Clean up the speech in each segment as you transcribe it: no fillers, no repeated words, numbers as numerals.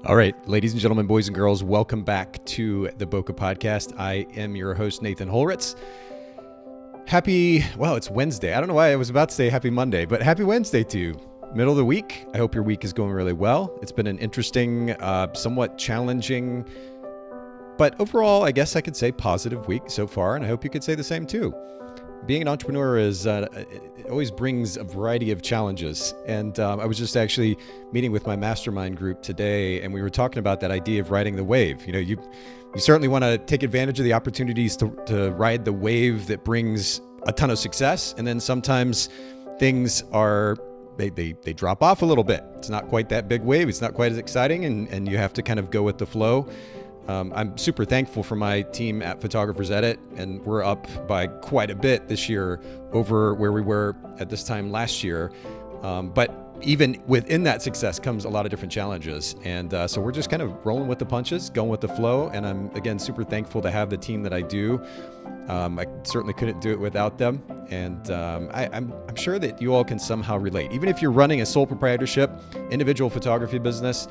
All right, ladies and gentlemen, boys and girls, welcome back to the Bokeh Podcast. I am your host, Nathan Holritz. It's Wednesday. I don't know why I was about to say happy Monday, but happy Wednesday to you. Middle of the week. I hope your week is going really well. It's been an interesting, somewhat challenging, but overall, I guess I could say positive week so far, and I hope you could say the same too. Being an entrepreneur it always brings a variety of challenges. And I was just actually meeting with my mastermind group today, and we were talking about that idea of riding the wave. You know, you certainly want to take advantage of the opportunities to ride the wave that brings a ton of success. And then sometimes things they drop off a little bit. It's not quite that big wave. It's not quite as exciting, and you have to kind of go with the flow. I'm super thankful for my team at Photographers Edit, and we're up by quite a bit this year over where we were at this time last year. But even within that success comes a lot of different challenges. And so we're just kind of rolling with the punches, going with the flow. And I'm, again, super thankful to have the team that I do. I certainly couldn't do it without them. And I'm sure that you all can somehow relate. Even if you're running a sole proprietorship, individual photography business,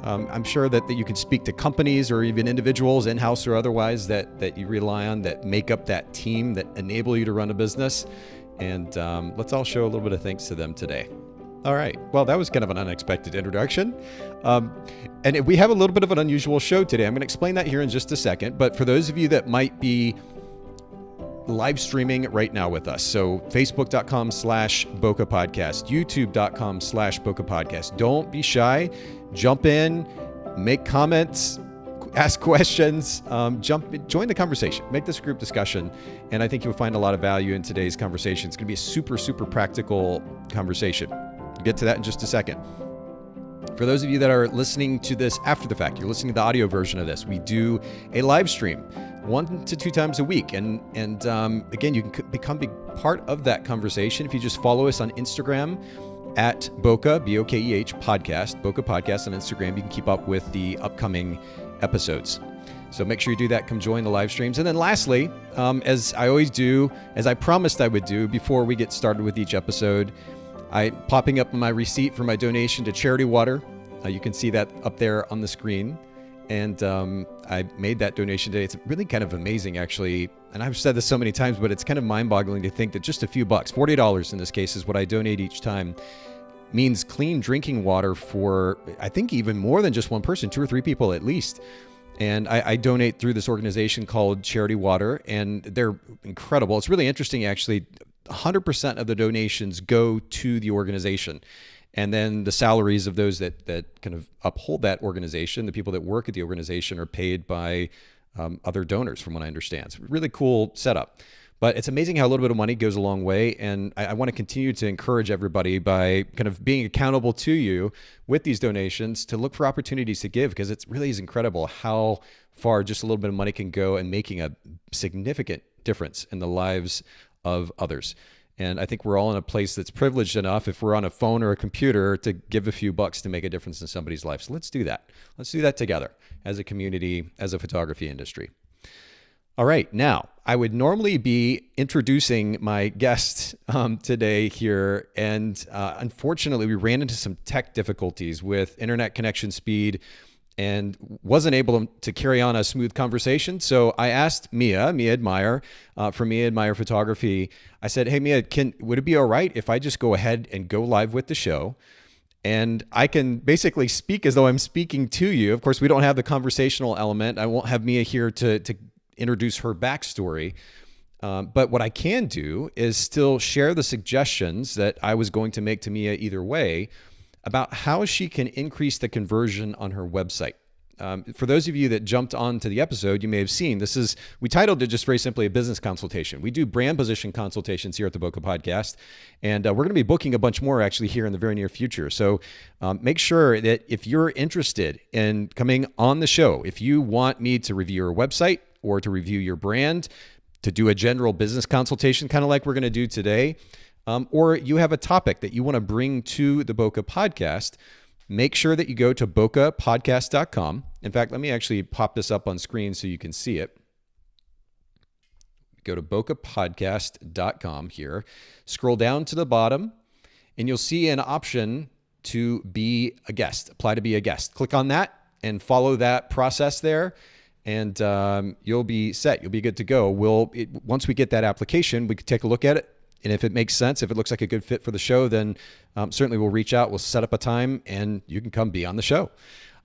I'm sure that you can speak to companies or even individuals, in-house or otherwise, that you rely on, that make up that team, that enable you to run a business. And let's all show a little bit of thanks to them today. All right. Well, that was kind of an unexpected introduction. And we have a little bit of an unusual show today. I'm going to explain that here in just a second. But for those of you that might be live streaming right now with us. So facebook.com/Bokeh Podcast, youtube.com/Bokeh Podcast. Don't be shy. Jump in, make comments, ask questions, join the conversation, make this a group discussion. And I think you'll find a lot of value in today's conversation. It's going to be a super, super practical conversation. We'll get to that in just a second. For those of you that are listening to this after the fact, you're listening to the audio version of this, we do a live stream 1 to 2 times a week. And again, you can become a part of that conversation if you just follow us on Instagram at Bokeh, B-O-K-E-H, podcast, Bokeh Podcast on Instagram. You can keep up with the upcoming episodes. So make sure you do that. Come join the live streams. And then lastly, as I always do, as I promised I would do before we get started with each episode, I'm popping up my receipt for my donation to Charity Water. You can see that up there on the screen. And I made that donation today. It's really kind of amazing, actually. And I've said this so many times, but it's kind of mind-boggling to think that just a few bucks, $40 in this case, is what I donate each time, means clean drinking water for, I think, even more than just one person, 2 or 3 people at least. And I donate through this organization called Charity Water, and they're incredible. It's really interesting, actually. 100% of the donations go to the organization. And then the salaries of those that kind of uphold that organization, the people that work at the organization, are paid by other donors, from what I understand. It's a really cool setup. But it's amazing how a little bit of money goes a long way. And I want to continue to encourage everybody by kind of being accountable to you with these donations to look for opportunities to give, because it really is incredible how far just a little bit of money can go in making a significant difference in the lives of others. And I think we're all in a place that's privileged enough, if we're on a phone or a computer, to give a few bucks to make a difference in somebody's life. So let's do that. Let's do that together as a community, as a photography industry. All right. Now, I would normally be introducing my guest today here. And unfortunately, we ran into some tech difficulties with internet connection speed and wasn't able to carry on a smooth conversation. So I asked Mia Admire, from Mia Admire Photography. I said, hey, Mia, would it be all right if I just go ahead and go live with the show? And I can basically speak as though I'm speaking to you. Of course, we don't have the conversational element. I won't have Mia here to introduce her backstory. But what I can do is still share the suggestions that I was going to make to Mia either way, about how she can increase the conversion on her website. For those of you that jumped onto the episode, you may have seen we titled it just very simply a business consultation. We do brand position consultations here at the Bokeh Podcast, and we're going to be booking a bunch more actually here in the very near future. So make sure that if you're interested in coming on the show, if you want me to review your website or to review your brand, to do a general business consultation, kind of like we're going to do today, or you have a topic that you want to bring to the Bokeh Podcast, make sure that you go to bokehpodcast.com. In fact, let me actually pop this up on screen so you can see it. Go to bokehpodcast.com here. Scroll down to the bottom, and you'll see an option to be a guest, apply to be a guest. Click on that. and follow that process there, and you'll be set. You'll be good to go. Once we get that application, we can take a look at it. And if it makes sense, if it looks like a good fit for the show, then certainly we'll reach out. We'll set up a time, and you can come be on the show.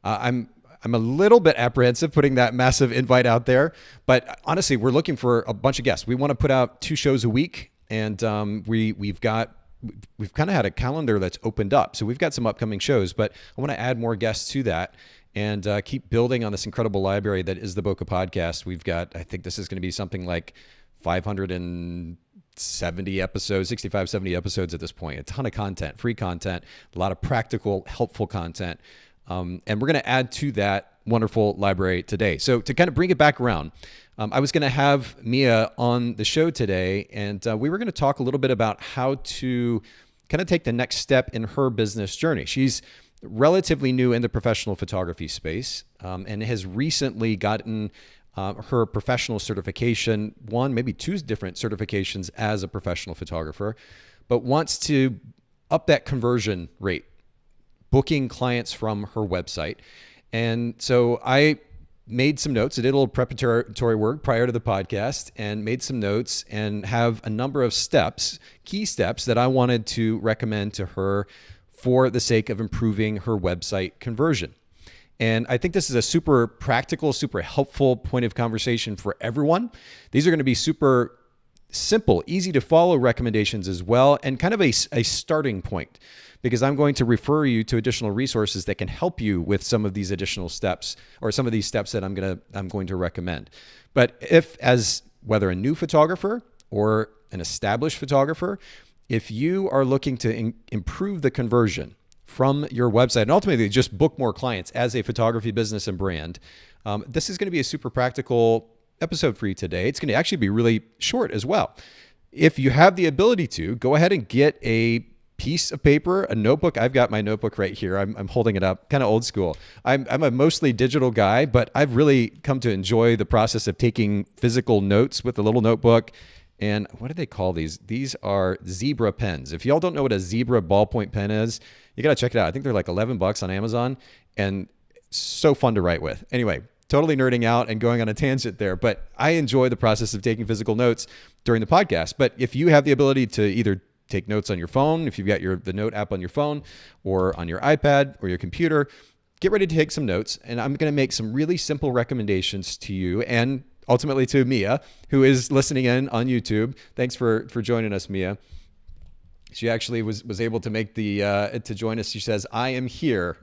I'm a little bit apprehensive putting that massive invite out there, but honestly, we're looking for a bunch of guests. We want to put out 2 shows a week, and we've kind of had a calendar that's opened up. So we've got some upcoming shows, but I want to add more guests to that and keep building on this incredible library that is the Boca Podcast. We've got, I think this is going to be something like 570 episodes, 65, 70 episodes at this point. A ton of content, free content, a lot of practical, helpful content. And we're going to add to that wonderful library today. So to kind of bring it back around, I was going to have Mia on the show today, and we were going to talk a little bit about how to kind of take the next step in her business journey. She's relatively new in the professional photography space and has recently gotten her professional certification, maybe 2 different certifications as a professional photographer, but wants to up that conversion rate, booking clients from her website. And so I made some notes. I did a little preparatory work prior to the podcast and made some notes and have a number of key steps that I wanted to recommend to her for the sake of improving her website conversion. And I think this is a super practical, super helpful point of conversation for everyone. These are going to be super simple, easy to follow recommendations as well, and kind of a starting point, because I'm going to refer you to additional resources that can help you with some of these additional steps or some of these steps that I'm going to recommend. But whether a new photographer or an established photographer, if you are looking to improve the conversion from your website and ultimately just book more clients as a photography business and brand, this is going to be a super practical episode for you today. It's going to actually be really short as well. If you have the ability to, go ahead and get a piece of paper, a notebook. I've got my notebook right here. I'm holding it up, kind of old school. I'm a mostly digital guy, but I've really come to enjoy the process of taking physical notes with a little notebook. And what do they call these? These are zebra pens. If y'all don't know what a zebra ballpoint pen is, you got to check it out. I think they're like $11 on Amazon and so fun to write with. Anyway, totally nerding out and going on a tangent there, but I enjoy the process of taking physical notes during the podcast. But if you have the ability to either take notes on your phone, if you've got the note app on your phone or on your iPad or your computer, get ready to take some notes. And I'm going to make some really simple recommendations to you and ultimately to Mia, who is listening in on YouTube. Thanks for joining us, Mia. She actually was able to make to join us. She says, "I am here."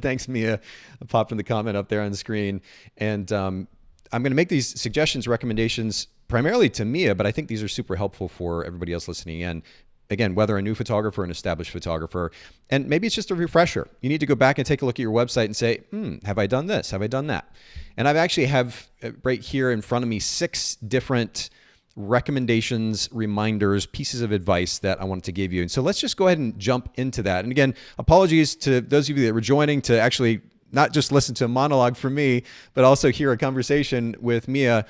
Thanks, Mia. I popped in the comment up there on the screen. And I'm going to make these suggestions, recommendations primarily to Mia, but I think these are super helpful for everybody else listening in. Again, whether a new photographer or an established photographer, and maybe it's just a refresher. You need to go back and take a look at your website and say, have I done this? Have I done that? And I've actually have right here in front of me 6 different recommendations, reminders, pieces of advice that I wanted to give you. And so let's just go ahead and jump into that. And again, apologies to those of you that were joining to actually not just listen to a monologue from me, but also hear a conversation with Mia.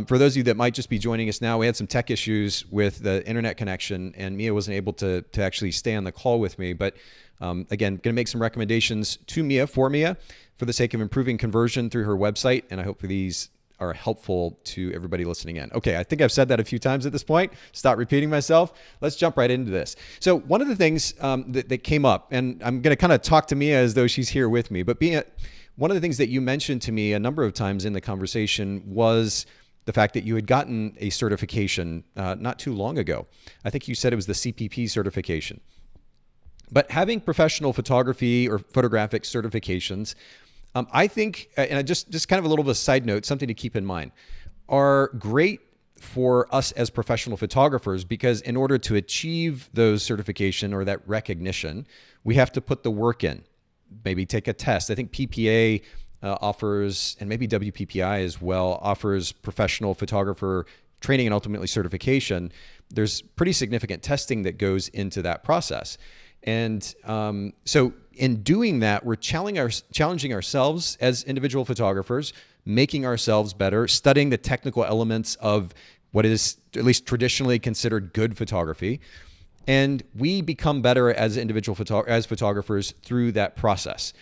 For those of you that might just be joining us now, we had some tech issues with the internet connection, and Mia wasn't able to actually stay on the call with me. But again, going to make some recommendations to Mia for the sake of improving conversion through her website, and I hope these are helpful to everybody listening in. Okay, I think I've said that a few times at this point. Stop repeating myself. Let's jump right into this. So one of the things that came up, and I'm going to kind of talk to Mia as though she's here with me, but one of the things that you mentioned to me a number of times in the conversation was the fact that you had gotten a certification not too long ago. I think you said it was the CPP certification. But having professional photography or photographic certifications, I think, and I just kind of a little bit of a side note, something to keep in mind, are great for us as professional photographers, because in order to achieve those certification or that recognition, we have to put the work in, maybe take a test. I think PPA offers, and maybe WPPI as well, offers professional photographer training and ultimately certification. There's pretty significant testing that goes into that process. And so in doing that, we're challenging ourselves as individual photographers, making ourselves better, studying the technical elements of what is at least traditionally considered good photography. And we become better as individual photographers through that process.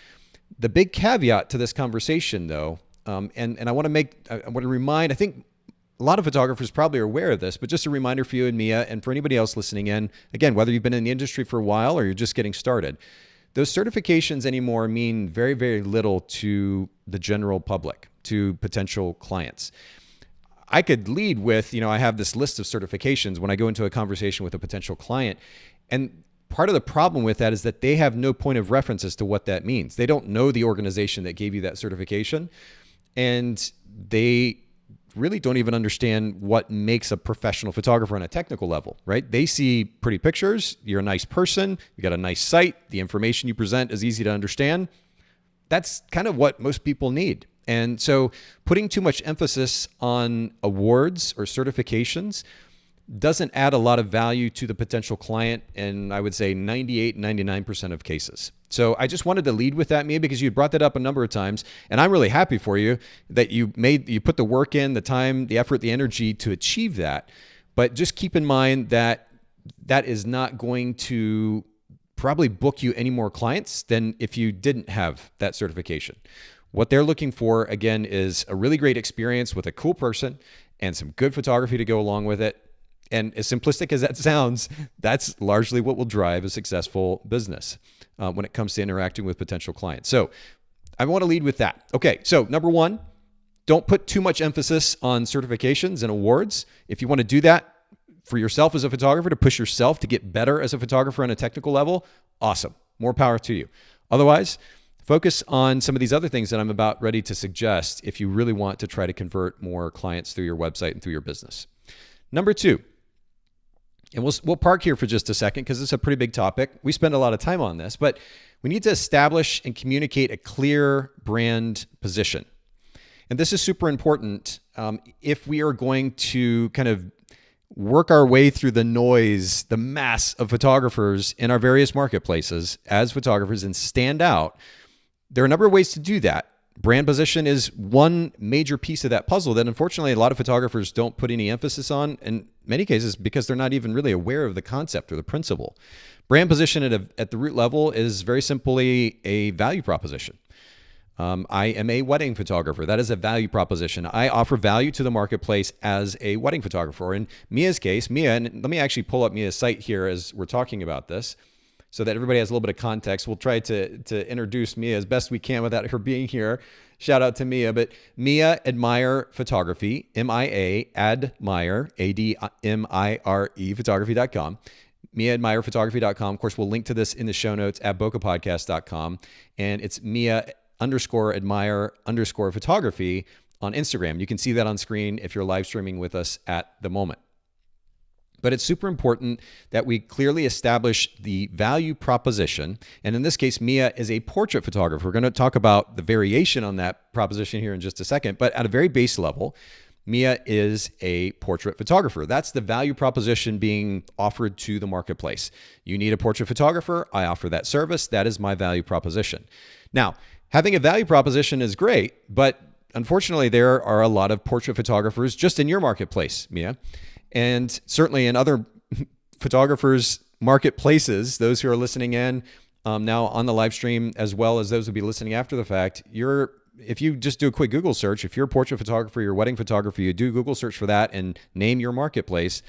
The big caveat to this conversation, though, and I want to remind, I think a lot of photographers probably are aware of this, but just a reminder for you and Mia, and for anybody else listening in, again, whether you've been in the industry for a while or you're just getting started, those certifications anymore mean very, very little to the general public, to potential clients. I could lead with, I have this list of certifications when I go into a conversation with a potential client. And part of the problem with that is that they have no point of reference as to what that means. They don't know the organization that gave you that certification. And they really don't even understand what makes a professional photographer on a technical level, right? They see pretty pictures, you're a nice person, you got a nice site, the information you present is easy to understand. That's kind of what most people need. And so putting too much emphasis on awards or certifications doesn't add a lot of value to the potential client in, I would say, 98, 99% of cases. So I just wanted to lead with that, Mia, because you brought that up a number of times, and I'm really happy for you that you put the work in, the time, the effort, the energy to achieve that. But just keep in mind that that is not going to probably book you any more clients than if you didn't have that certification. What they're looking for, again, is a really great experience with a cool person and some good photography to go along with it. And as simplistic as that sounds, that's largely what will drive a successful business when it comes to interacting with potential clients. So I want to lead with that. Okay, so number one, don't put too much emphasis on certifications and awards. If you want to do that for yourself as a photographer, to push yourself to get better as a photographer on a technical level, awesome. More power to you. Otherwise, focus on some of these other things that I'm about ready to suggest if you really want to try to convert more clients through your website and through your business. Number two, and we'll park here for just a second because it's a pretty big topic. We spend a lot of time on this, but we need to establish and communicate a clear brand position. And this is super important if we are going to kind of work our way through the noise, the mass of photographers in our various marketplaces as photographers and stand out. There are a number of ways to do that. Brand position is one major piece of that puzzle that unfortunately a lot of photographers don't put any emphasis on, in many cases because they're not even really aware of the concept or the principle. Brand position at the root level is very simply a value proposition. I am a wedding photographer. That is a value proposition. I offer value to the marketplace as a wedding photographer. Or in Mia's case, and let me actually pull up Mia's site here as we're talking about this, so that everybody has a little bit of context. We'll try to introduce Mia as best we can without her being here. Shout out to Mia. But Mia Admire Photography, M-I-A, Admire, A-D-M-I-R-E, photography.com. MiaAdmirePhotography.com. Of course, we'll link to this in the show notes at bokehpodcast.com. And it's Mia_Admire_photography on Instagram. You can see that on screen if you're live streaming with us at the moment. But it's super important that we clearly establish the value proposition. And in this case, Mia is a portrait photographer. We're going to talk about the variation on that proposition here in just a second. But at a very base level, Mia is a portrait photographer. That's the value proposition being offered to the marketplace. You need a portrait photographer. I offer that service. That is my value proposition. Now, having a value proposition is great, but unfortunately, there are a lot of portrait photographers just in your marketplace, Mia. And certainly in other photographers' marketplaces, those who are listening in now on the live stream, as well as those who will be listening after the fact, if you just do a quick Google search, if you're a portrait photographer, you're a wedding photographer, you do Google search for that and name your marketplace,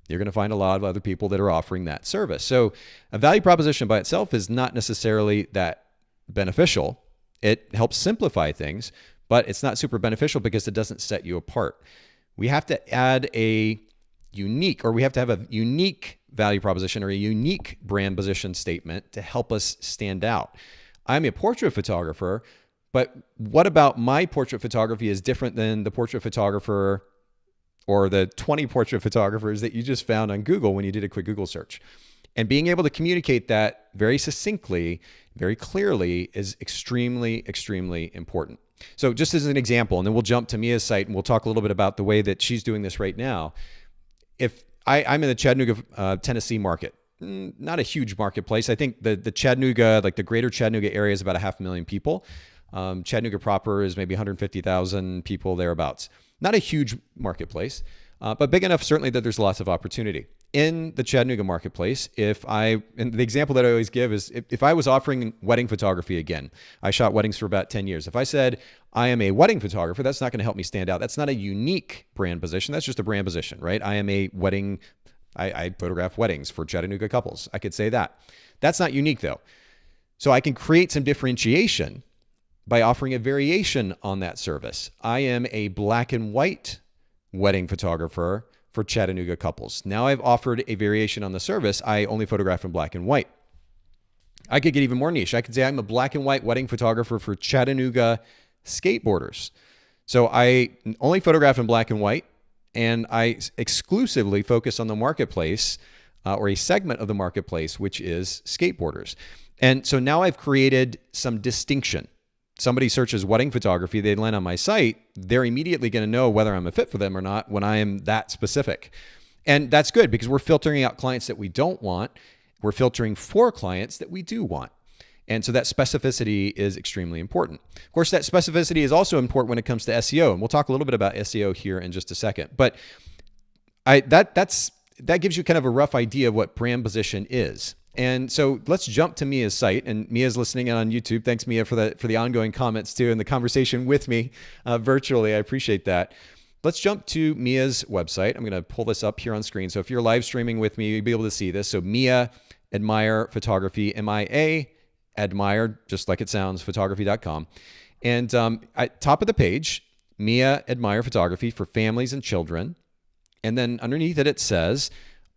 you're going to find a lot of other people that are offering that service. So a value proposition by itself is not necessarily that beneficial. It helps simplify things, but it's not super beneficial because it doesn't set you apart. We have to add we have to have a unique value proposition or a unique brand position statement to help us stand out. I'm a portrait photographer, but what about my portrait photography is different than the portrait photographer or the 20 portrait photographers that you just found on Google when you did a quick Google search? And being able to communicate that very succinctly, very clearly is extremely, extremely important. So just as an example, and then we'll jump to Mia's site and we'll talk a little bit about the way that she's doing this right now. If I'm in the Chattanooga, Tennessee market, not a huge marketplace. I think the Chattanooga, like the greater Chattanooga area is about 500,000 people. Chattanooga proper is maybe 150,000 people thereabouts. Not a huge marketplace, but big enough certainly that there's lots of opportunity. in the Chattanooga marketplace, and the example that I always give is if I was offering wedding photography again, I shot weddings for about 10 years. If I said I am a wedding photographer, that's not going to help me stand out. That's not a unique brand position. That's just a brand position, right? I am a wedding, I photograph weddings for Chattanooga couples. I could say that. That's not unique though. So I can create some differentiation by offering a variation on that service. I am a black and white wedding photographer for Chattanooga couples. Now I've offered a variation on the service. I only photograph in black and white. I could get even more niche. I could say I'm a black and white wedding photographer for Chattanooga skateboarders. So I only photograph in black and white, and I exclusively focus on the marketplace or a segment of the marketplace, which is skateboarders. And so now I've created some distinction. Somebody searches wedding photography, they land on my site, they're immediately going to know whether I'm a fit for them or not when I am that specific. And that's good because we're filtering out clients that we don't want. We're filtering for clients that we do want. And so that specificity is extremely important. Of course, that specificity is also important when it comes to SEO. And we'll talk a little bit about SEO here in just a second. But that gives you kind of a rough idea of what brand position is. And so let's jump to Mia's site, and Mia's listening in on YouTube. Thanks, Mia, for the ongoing comments too and the conversation with me virtually. I appreciate that. Let's jump to Mia's website. I'm going to pull this up here on screen. So if you're live streaming with me, you'll be able to see this. So Mia Admire Photography, MIA Admire, just like it sounds, photography.com. And at top of the page, Mia Admire Photography for families and children. And then underneath it, it says,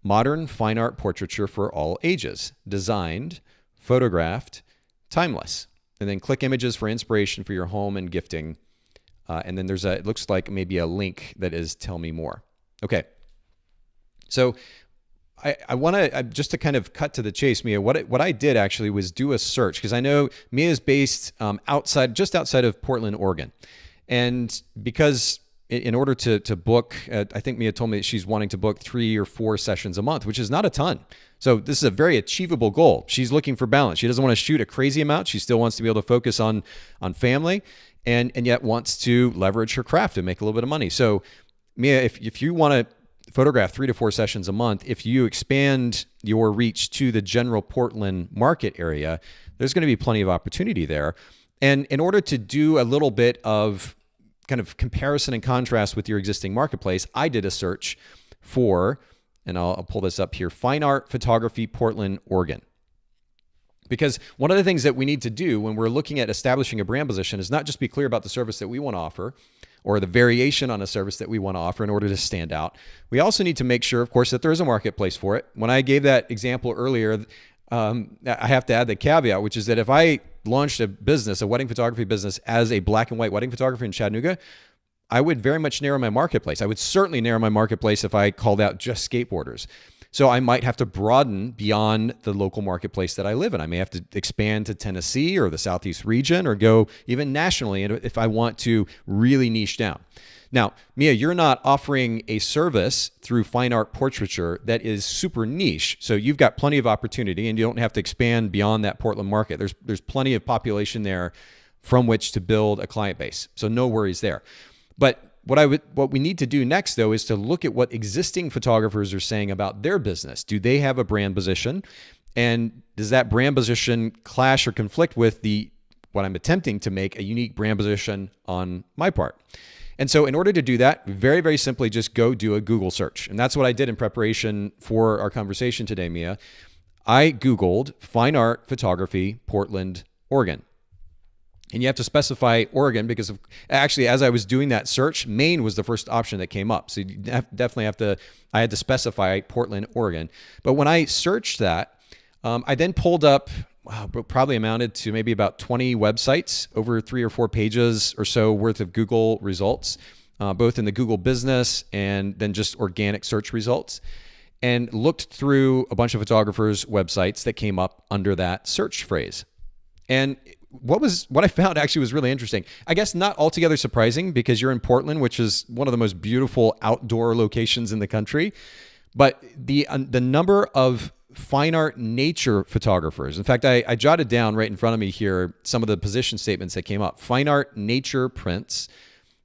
modern fine art portraiture for all ages, designed, photographed, timeless. And then click images for inspiration for your home and gifting. And then it looks like maybe a link that is tell me more. Okay. So I want to, just to kind of cut to the chase, Mia, what I did actually was do a search because I know Mia is based just outside of Portland, Oregon. And because in order to book, I think Mia told me that she's wanting to book 3 or 4 sessions a month, which is not a ton. So this is a very achievable goal. She's looking for balance. She doesn't want to shoot a crazy amount. She still wants to be able to focus on family and yet wants to leverage her craft and make a little bit of money. So Mia, if you want to photograph 3 to 4 sessions a month, if you expand your reach to the general Portland market area, there's going to be plenty of opportunity there. And in order to do a little bit of kind of comparison and contrast with your existing marketplace, I did a search for, and I'll pull this up here, Fine Art Photography, Portland, Oregon. Because one of the things that we need to do when we're looking at establishing a brand position is not just be clear about the service that we want to offer or the variation on a service that we want to offer in order to stand out. We also need to make sure, of course, that there is a marketplace for it. When I gave that example earlier, I have to add the caveat, which is that if I launched a business, a wedding photography business as a black and white wedding photographer in Chattanooga, I would very much narrow my marketplace. I would certainly narrow my marketplace if I called out just skateboarders. So I might have to broaden beyond the local marketplace that I live in. I may have to expand to Tennessee or the Southeast region or go even nationally if I want to really niche down. Now, Mia, you're not offering a service through fine art portraiture that is super niche. So you've got plenty of opportunity and you don't have to expand beyond that Portland market. There's plenty of population there from which to build a client base. So no worries there. But what we need to do next, though, is to look at what existing photographers are saying about their business. Do they have a brand position? And does that brand position clash or conflict with what I'm attempting to make a unique brand position on my part? And so in order to do that, very, very simply, just go do a Google search. And that's what I did in preparation for our conversation today, Mia. I Googled fine art photography, Portland, Oregon. And you have to specify Oregon because actually, as I was doing that search, Maine was the first option that came up. So you definitely I had to specify Portland, Oregon. But when I searched that, I then pulled up, probably amounted to maybe about 20 websites, over 3 or 4 pages or so worth of Google results, both in the Google business and then just organic search results, and looked through a bunch of photographers' websites that came up under that search phrase. And what I found actually was really interesting. I guess not altogether surprising because you're in Portland, which is one of the most beautiful outdoor locations in the country. But the number of fine art nature photographers. In fact, I jotted down right in front of me here some of the position statements that came up. Fine art nature prints,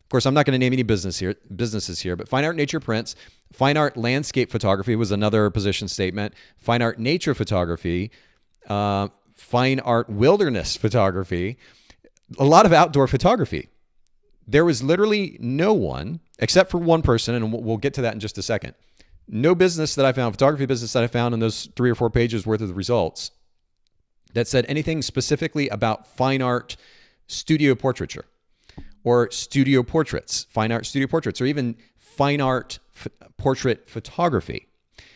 Of course, I'm not going to name any businesses here, but fine art nature prints, fine art landscape photography was another position statement, fine art nature photography, fine art wilderness photography, a lot of outdoor photography. There was literally no one, except for one person, and we'll get to that in just a second. No business that I found, photography business that I found in those 3 or 4 pages worth of the results that said anything specifically about fine art studio portraiture or studio portraits, fine art studio portraits, or even fine art portrait photography.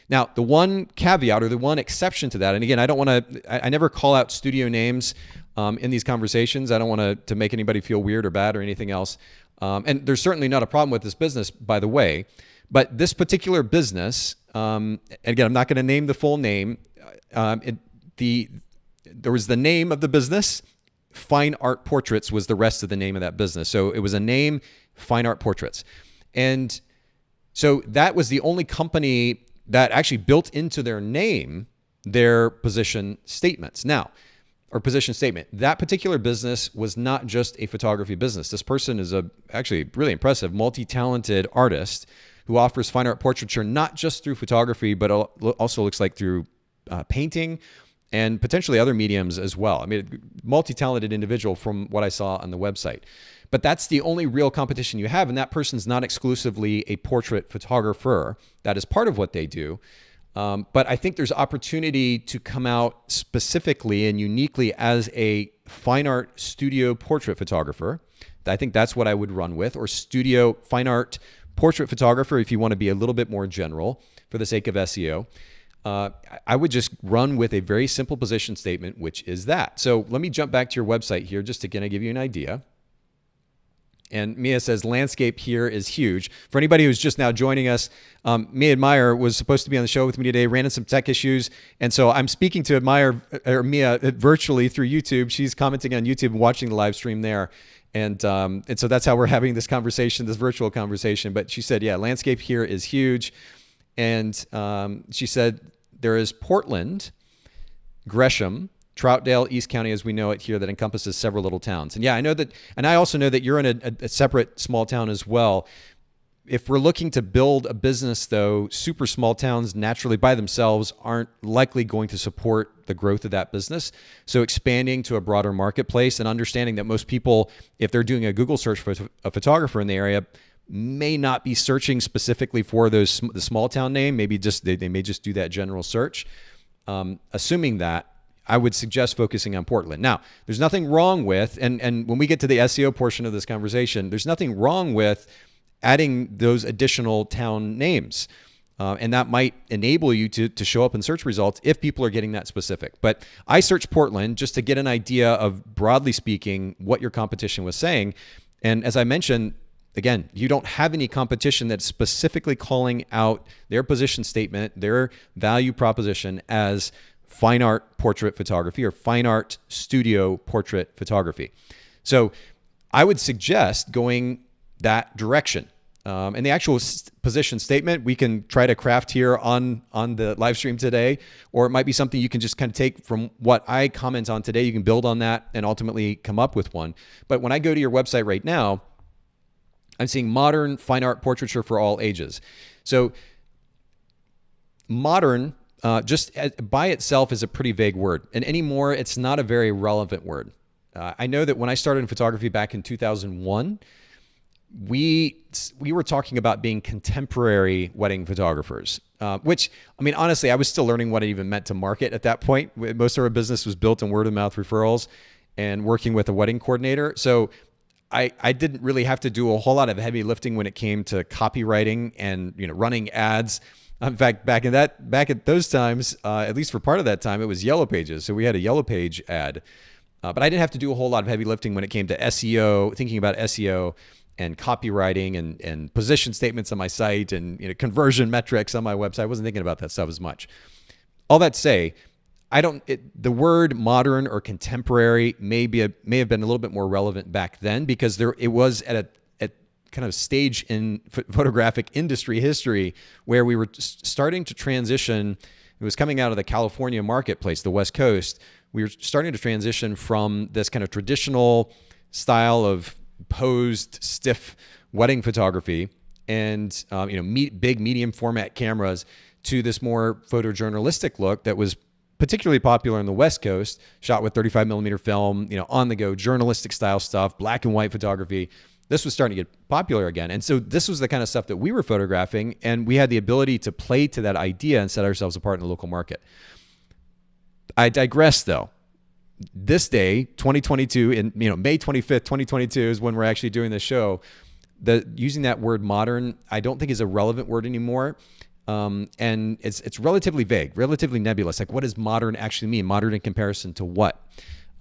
Now, the one caveat or the one exception to that, and again, I never call out studio names in these conversations. I don't want to make anybody feel weird or bad or anything else. And there's certainly not a problem with this business, by the way. But this particular business, again, I'm not going to name the full name. There was the name of the business. Fine Art Portraits was the rest of the name of that business. So it was a name, Fine Art Portraits. And so that was the only company that actually built into their name their position statements. Now, or position statement. That particular business was not just a photography business. This person is actually really impressive, multi-talented artist who offers fine art portraiture not just through photography, but also looks like through painting and potentially other mediums as well. I mean, multi-talented individual from what I saw on the website. But that's the only real competition you have, and that person's not exclusively a portrait photographer. That is part of what they do. But I think there's opportunity to come out specifically and uniquely as a fine art studio portrait photographer. I think that's what I would run with, or studio fine art portrait photographer if you want to be a little bit more general for the sake of SEO. I would just run with a very simple position statement, which is that. So let me jump back to your website here just to kind of give you an idea. And Mia says, landscape here is huge. For anybody who's just now joining us, Mia Admire was supposed to be on the show with me today, ran into some tech issues. And so I'm speaking to Mia virtually through YouTube. She's commenting on YouTube and watching the live stream there. And so that's how we're having this conversation, this virtual conversation. But she said, yeah, landscape here is huge. And she said, there is Portland, Gresham, Troutdale, East County, as we know it here, that encompasses several little towns. And yeah, I know that, and I also know that you're in a separate small town as well. If we're looking to build a business, though, super small towns naturally by themselves aren't likely going to support the growth of that business. So expanding to a broader marketplace and understanding that most people, if they're doing a Google search for a photographer in the area, may not be searching specifically for the small town name. Maybe just they may just do that general search. Assuming that, I would suggest focusing on Portland. Now, there's nothing wrong with, and when we get to the SEO portion of this conversation, there's nothing wrong with adding those additional town names. And that might enable you to show up in search results if people are getting that specific. But I searched Portland just to get an idea of, broadly speaking, what your competition was saying. And as I mentioned, again, you don't have any competition that's specifically calling out their position statement, their value proposition as fine art portrait photography or fine art studio portrait photography. So I would suggest going that direction. And the actual position statement we can try to craft here on the live stream today, or it might be something you can just kind of take from what I comment on today. You can build on that and ultimately come up with one. But when I go to your website right now, I'm seeing modern fine art portraiture for all ages. So modern, just by itself is a pretty vague word. And anymore, it's not a very relevant word. I know that when I started in photography back in 2001, we were talking about being contemporary wedding photographers, which, I mean, honestly, I was still learning what it even meant to market at that point. Most of our business was built on word of mouth referrals and working with a wedding coordinator. So I didn't really have to do a whole lot of heavy lifting when it came to copywriting and, running ads. In fact, back at those times, at least for part of that time, it was Yellow Pages. So we had a Yellow Page ad, but I didn't have to do a whole lot of heavy lifting when it came to SEO, thinking about SEO and copywriting and position statements on my site and conversion metrics on my website. I wasn't thinking about that stuff as much. All that to say, the word modern or contemporary may have been a little bit more relevant back then because it was at kind of stage in photographic industry history where we were starting to transition. It was coming out of the California marketplace, the West Coast. We were starting to transition from this kind of traditional style of posed, stiff wedding photography and big medium format cameras to this more photojournalistic look that was particularly popular on the West Coast, shot with 35 millimeter film, on the go journalistic style stuff, black and white photography. This was starting to get popular again. And so this was the kind of stuff that we were photographing, and we had the ability to play to that idea and set ourselves apart in the local market. I digress though. This day, 2022, in May 25th, 2022 is when we're actually doing this show. Using that word modern, I don't think is a relevant word anymore. And it's relatively vague, relatively nebulous. Like, what does modern actually mean? Modern in comparison to what?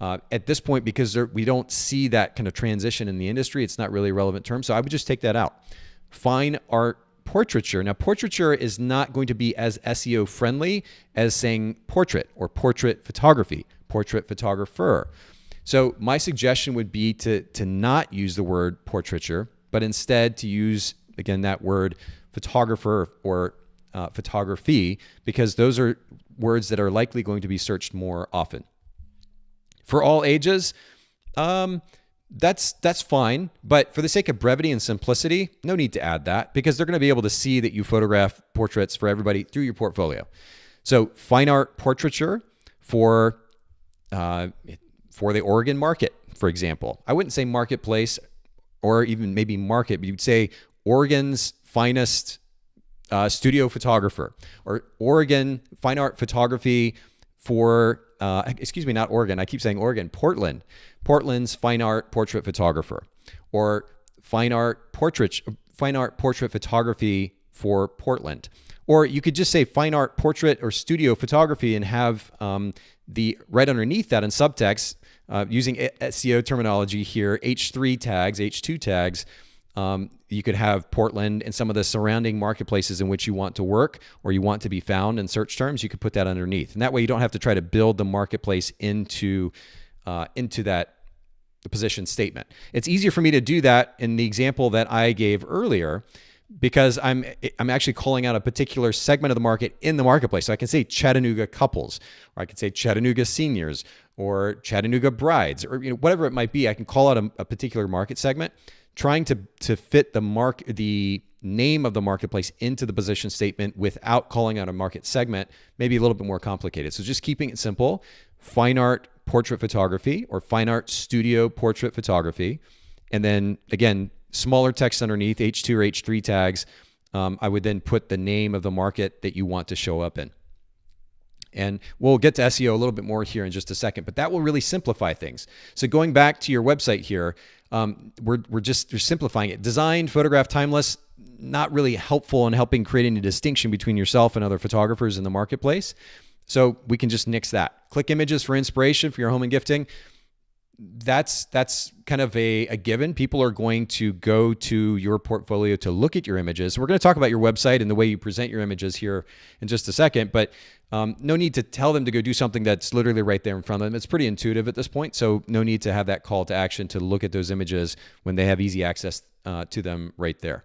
At this point, because we don't see that kind of transition in the industry, it's not really a relevant term. So I would just take that out. Fine art portraiture. Now, portraiture is not going to be as SEO friendly as saying portrait or portrait photography, portrait photographer. So my suggestion would be to not use the word portraiture, but instead to use, again, that word photographer or photography, because those are words that are likely going to be searched more often. For all ages, that's fine, but for the sake of brevity and simplicity, no need to add that, because they're going to be able to see that you photograph portraits for everybody through your portfolio. So fine art portraiture for the Oregon market, for example. I wouldn't say marketplace or even maybe market, but you'd say Oregon's finest studio photographer, or Oregon fine art photography for, not Oregon. I keep saying Oregon, Portland's fine art portrait photographer, or fine art portrait photography for Portland. Or you could just say fine art portrait or studio photography and have the right underneath that in subtext, using SEO terminology here, H3 tags, H2 tags. You could have Portland and some of the surrounding marketplaces in which you want to work or you want to be found in search terms. You could put that underneath, and that way you don't have to try to build the marketplace into that position statement. It's easier for me to do that in the example that I gave earlier, because I'm actually calling out a particular segment of the market in the marketplace. So I can say Chattanooga couples, or I can say Chattanooga seniors, or Chattanooga brides, or whatever it might be. I can call out a particular market segment, trying to fit the name of the marketplace into the position statement without calling out a market segment, maybe a little bit more complicated. So just keeping it simple: fine art portrait photography or fine art studio portrait photography, and then again, smaller text underneath, H2 or H3 tags. I would then put the name of the market that you want to show up in. And we'll get to SEO a little bit more here in just a second, but that will really simplify things. So going back to your website here, we're simplifying it. Designed, photograph, timeless, not really helpful in helping creating a distinction between yourself and other photographers in the marketplace. So we can just nix that. Click images for inspiration for your home and gifting. That's kind of a given. People are going to go to your portfolio to look at your images. We're going to talk about your website and the way you present your images here in just a second, but no need to tell them to go do something that's literally right there in front of them. It's pretty intuitive at this point, so no need to have that call to action to look at those images when they have easy access to them right there.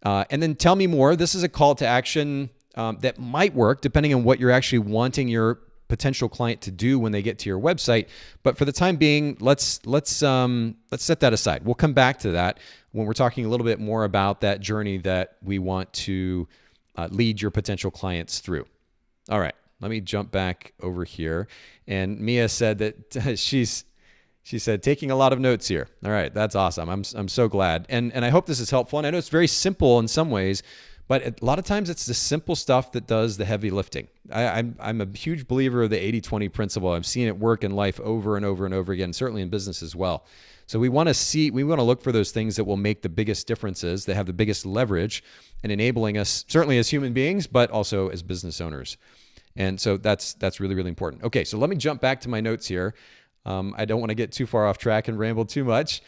And then tell me more. This is a call to action that might work depending on what you're actually wanting your potential client to do when they get to your website. But for the time being, let's set that aside. We'll come back to that when we're talking a little bit more about that journey that we want to lead your potential clients through. All right, let me jump back over here. And Mia said that she said, taking a lot of notes here. All right, that's awesome. I'm so glad. And I hope this is helpful. And I know it's very simple in some ways, but a lot of times it's the simple stuff that does the heavy lifting. I'm a huge believer of the 80-20 principle. I've seen it work in life over and over and over again, certainly in business as well. So we want to look for those things that will make the biggest differences, that have the biggest leverage in enabling us, certainly as human beings, but also as business owners. And so that's really, really important. Okay, so let me jump back to my notes here. I don't want to get too far off track and ramble too much.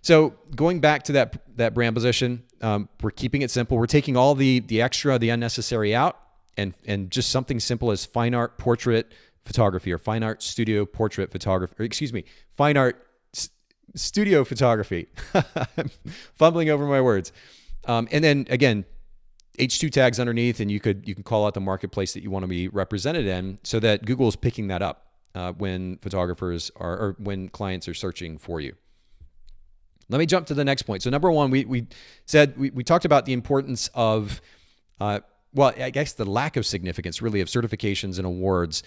So going back to that brand position, we're keeping it simple. We're taking all the extra, the unnecessary out, and just something simple as fine art portrait photography or fine art studio portrait photography, fine art studio photography. I'm fumbling over my words. And then again, H2 tags underneath, and you can call out the marketplace that you want to be represented in, so that Google is picking that up when photographers or when clients are searching for you. Let me jump to the next point. So number one, we talked about the importance of, I guess the lack of significance really of certifications and awards.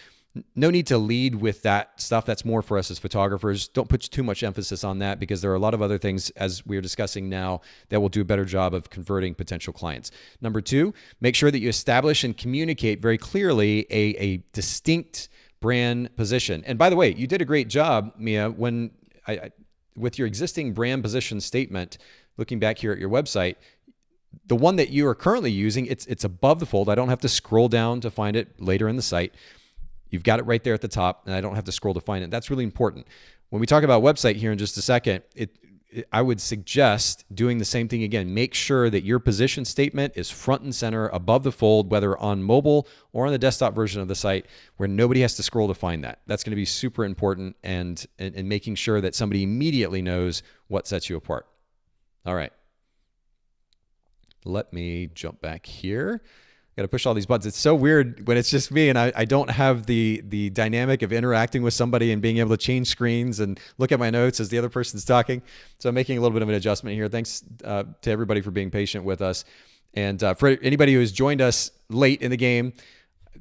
No need to lead with that stuff. That's more for us as photographers. Don't put too much emphasis on that because there are a lot of other things, as we're discussing now, that will do a better job of converting potential clients. Number two, make sure that you establish and communicate very clearly a distinct brand position. And by the way, you did a great job, Mia, when with your existing brand position statement, looking back here at your website, the one that you are currently using, it's above the fold. I don't have to scroll down to find it later in the site. You've got it right there at the top, and I don't have to scroll to find it. That's really important. When we talk about website here in just a second, I would suggest doing the same thing again. Make sure that your position statement is front and center above the fold, whether on mobile or on the desktop version of the site, where nobody has to scroll to find that. That's going to be super important, and making sure that somebody immediately knows what sets you apart. All right. Let me jump back here. Got to push all these buttons. It's so weird when it's just me and I don't have the dynamic of interacting with somebody and being able to change screens and look at my notes as the other person's talking. So I'm making a little bit of an adjustment here. Thanks to everybody for being patient with us. And for anybody who has joined us late in the game,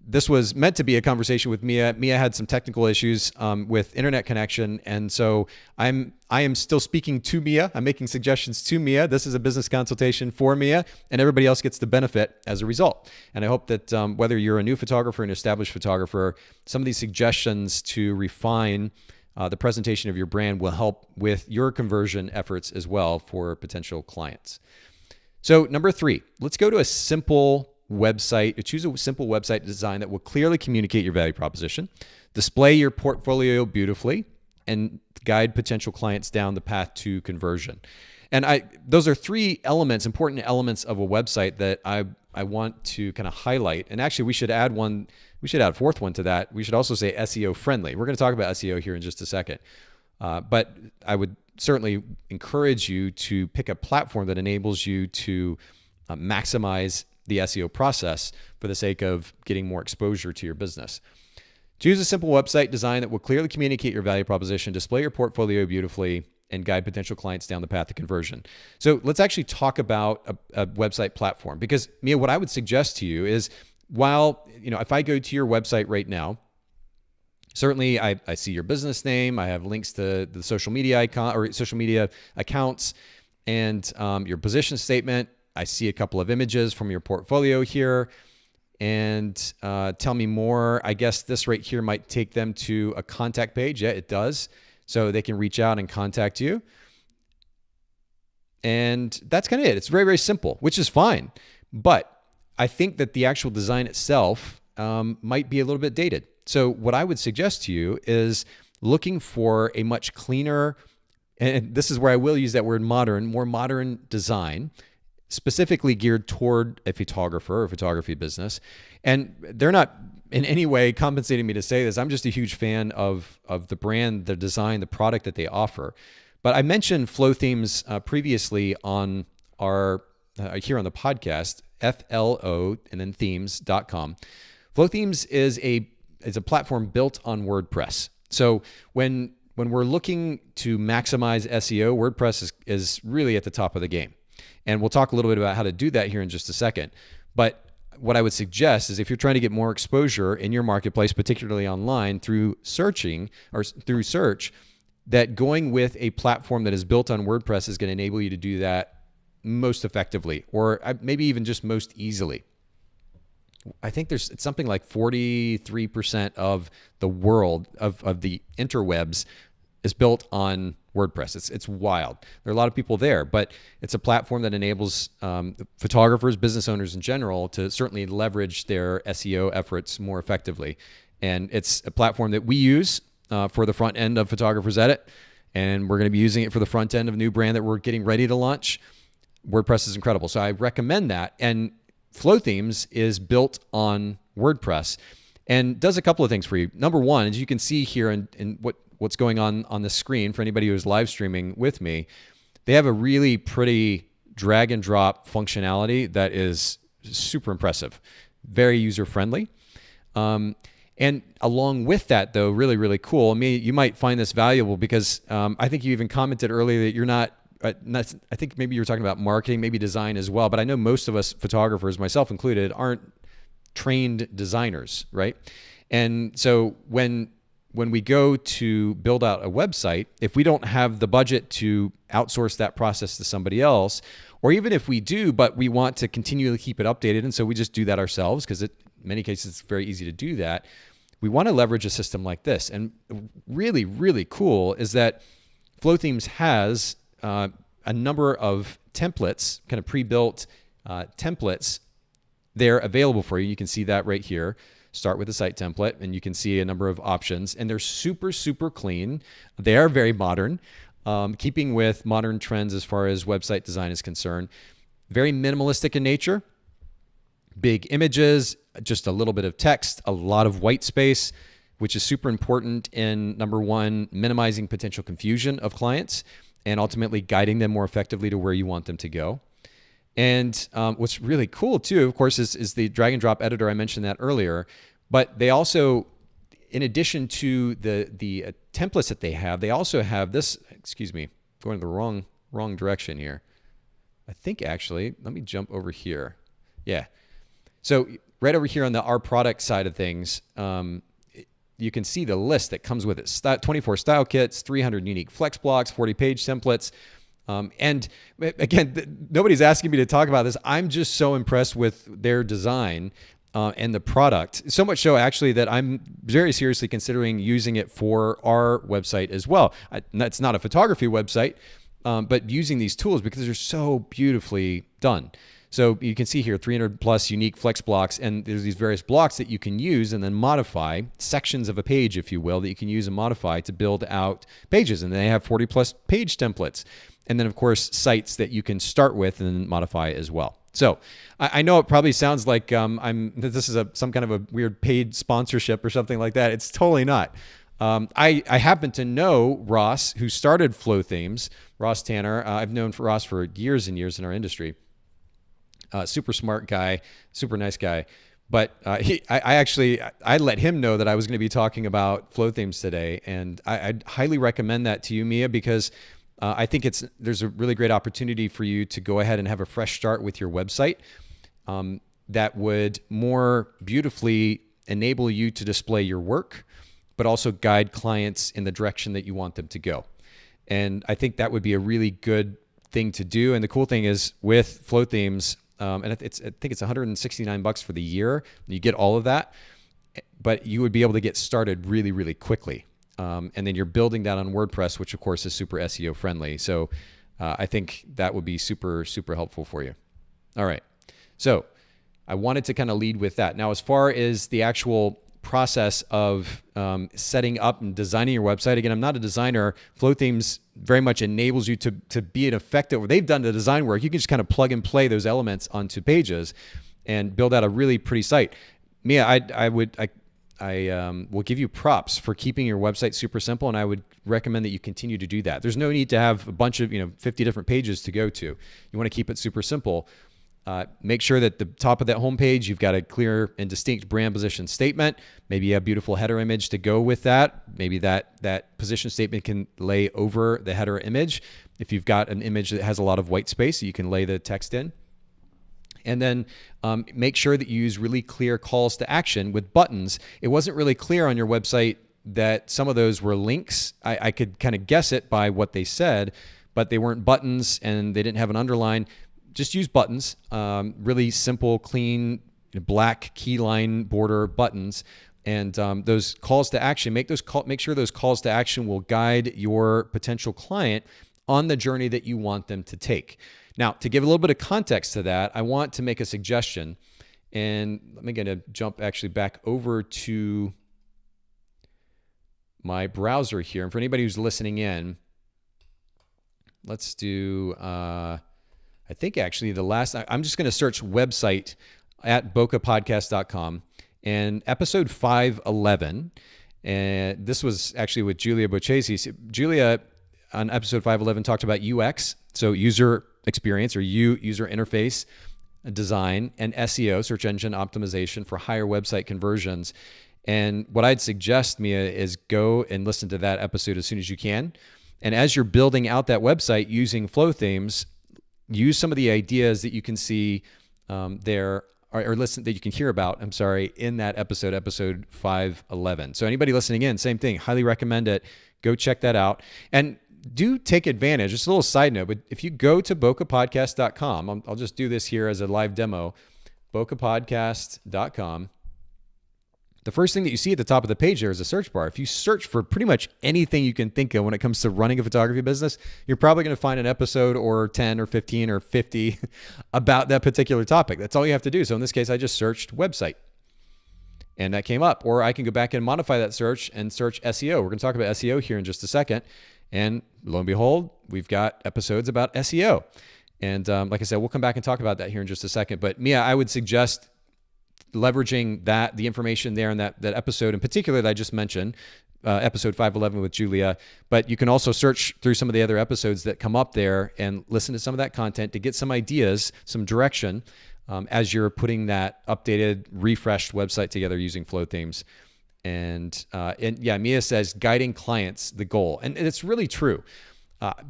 this was meant to be a conversation with Mia. Mia had some technical issues with internet connection, and so I am still speaking to Mia. I'm making suggestions to Mia. This is a business consultation for Mia, and everybody else gets the benefit as a result. And I hope that whether you're a new photographer or an established photographer, some of these suggestions to refine the presentation of your brand will help with your conversion efforts as well for potential clients. So number three, let's go to a simple website. Choose a simple website design that will clearly communicate your value proposition, display your portfolio beautifully, and guide potential clients down the path to conversion. And those are three elements, important elements of a website that I want to kind of highlight. And actually, we should add one. We should add a fourth one to that. We should also say SEO friendly. We're going to talk about SEO here in just a second. But I would certainly encourage you to pick a platform that enables you to maximize the SEO process for the sake of getting more exposure to your business. Choose a simple website design that will clearly communicate your value proposition, display your portfolio beautifully, and guide potential clients down the path to conversion. So let's actually talk about a website platform, because Mia, what I would suggest to you is, while, if I go to your website right now, certainly I see your business name, I have links to the social media icon or social media accounts, and your position statement. I see a couple of images from your portfolio here, and tell me more. I guess this right here might take them to a contact page. Yeah, it does. So they can reach out and contact you. And that's kind of it. It's very, very simple, which is fine. But I think that the actual design itself might be a little bit dated. So what I would suggest to you is looking for a much cleaner, and this is where I will use that word modern, more modern design, specifically geared toward a photographer or photography business. And they're not in any way compensating me to say this. I'm just a huge fan of the brand, the design, the product that they offer. But I mentioned Flow Themes previously on our here on the podcast, FLO and then themes.com. Flow Themes is a platform built on WordPress. So when we're looking to maximize SEO, WordPress is really at the top of the game. And we'll talk a little bit about how to do that here in just a second. But what I would suggest is, if you're trying to get more exposure in your marketplace, particularly online through searching or through search, that going with a platform that is built on WordPress is going to enable you to do that most effectively, or maybe even just most easily. I think it's something like 43% of the world of the interwebs is built on WordPress. It's wild. There are a lot of people there, but it's a platform that enables photographers, business owners in general, to certainly leverage their SEO efforts more effectively. And it's a platform that we use for the front end of Photographer's Edit, and we're going to be using it for the front end of a new brand that we're getting ready to launch. WordPress is incredible. So I recommend that. And Flow Themes is built on WordPress and does a couple of things for you. Number one, as you can see here in what's going on the screen for anybody who's live streaming with me, they have a really pretty drag and drop functionality that is super impressive, very user friendly. And along with that, though, really, really cool. I mean, you might find this valuable because I think you even commented earlier that you're not I think maybe you were talking about marketing, maybe design as well, but I know most of us photographers, myself included, aren't trained designers, right? And so when we go to build out a website, if we don't have the budget to outsource that process to somebody else, or even if we do, but we want to continually keep it updated, and so we just do that ourselves, because in many cases it's very easy to do that, we want to leverage a system like this. And really, really cool is that Flow Themes has a number of templates, kind of pre-built templates. They're available for you. You can see that right here. Start with the site template, and you can see a number of options, and they're super, super clean. They are very modern, keeping with modern trends as far as website design is concerned. Very minimalistic in nature. Big images, just a little bit of text, a lot of white space, which is super important in, number one, minimizing potential confusion of clients and ultimately guiding them more effectively to where you want them to go. And what's really cool too, of course, is the drag and drop editor. I mentioned that earlier, but they also, in addition to the templates that they also have this, excuse me, going the wrong direction here. I think actually, let me jump over here. Yeah. So right over here on the Our Product side of things, you can see the list that comes with it. 24 style kits, 300 unique flex blocks, 40 page templates. And again, nobody's asking me to talk about this. I'm just so impressed with their design and the product. So much so, actually, that I'm very seriously considering using it for our website as well. That's not a photography website, but using these tools because they're so beautifully done. So you can see here 300 plus unique flex blocks, and there's these various blocks that you can use and then modify, sections of a page, if you will, that you can use and modify to build out pages. And they have 40 plus page templates. And then, of course, sites that you can start with and then modify as well. So I know it probably sounds like this is some kind of a weird paid sponsorship or something like that. It's totally not. I happen to know Ross, who started Flow Themes, Ross Tanner. I've known Ross for years and years in our industry. Super smart guy, super nice guy. But I let him know that I was going to be talking about Flow Themes today. And I'd highly recommend that to you, Mia, because I think there's a really great opportunity for you to go ahead and have a fresh start with your website that would more beautifully enable you to display your work, but also guide clients in the direction that you want them to go. And I think that would be a really good thing to do. And the cool thing is with Flow Themes, and I think it's $169 for the year. You get all of that, but you would be able to get started really, really quickly. And then you're building that on WordPress, which of course is super SEO friendly. So I think that would be super, super helpful for you. All right. So I wanted to kind of lead with that. Now, as far as the actual process of setting up and designing your website, again, I'm not a designer. Flow Themes very much enables you to be an effective, they've done the design work. You can just kind of plug and play those elements onto pages and build out a really pretty site. Mia, I will give you props for keeping your website super simple, and I would recommend that you continue to do that. There's no need to have a bunch of 50 different pages to go to. You want to keep it super simple. Make sure that the top of that homepage, you've got a clear and distinct brand position statement. Maybe you have a beautiful header image to go with that. Maybe that position statement can lay over the header image. If you've got an image that has a lot of white space, you can lay the text in. And then make sure that you use really clear calls to action with buttons. It wasn't really clear on your website that some of those were links. I could kind of guess it by what they said, but they weren't buttons and they didn't have an underline. Just use buttons, really simple, clean, black keyline border buttons. And those calls to action, make sure those calls to action will guide your potential client on the journey that you want them to take. Now, to give a little bit of context to that, I want to make a suggestion, and I'm going to jump actually back over to my browser here. And for anybody who's listening in, let's do, I think actually I'm just going to search website at bokehpodcast.com and episode 511. And this was actually with Julia Bochesi. Julia on episode 511 talked about UX, so user experience or user interface design, and SEO, search engine optimization, for higher website conversions. And what I'd suggest, Mia, is go and listen to that episode as soon as you can. And as you're building out that website using flow themes, use some of the ideas that you can see there or listen that you can hear about, in that episode 511. So anybody listening in, same thing, highly recommend it. Go check that out. And do take advantage. Just a little side note, but if you go to bokehpodcast.com, I'll just do this here as a live demo, bokehpodcast.com. The first thing that you see at the top of the page there is a search bar. If you search for pretty much anything you can think of when it comes to running a photography business, you're probably going to find an episode or 10 or 15 or 50 about that particular topic. That's all you have to do. So in this case, I just searched website and that came up. Or I can go back and modify that search and search SEO. We're going to talk about SEO here in just a second. And lo and behold, we've got episodes about SEO. And like I said, we'll come back and talk about that here in just a second. But Mia, I would suggest leveraging the information there in that episode in particular that I just mentioned, episode 511 with Julia. But you can also search through some of the other episodes that come up there and listen to some of that content to get some ideas, some direction as you're putting that updated, refreshed website together using flow themes. And yeah, Mia says guiding clients, the goal. And it's really true.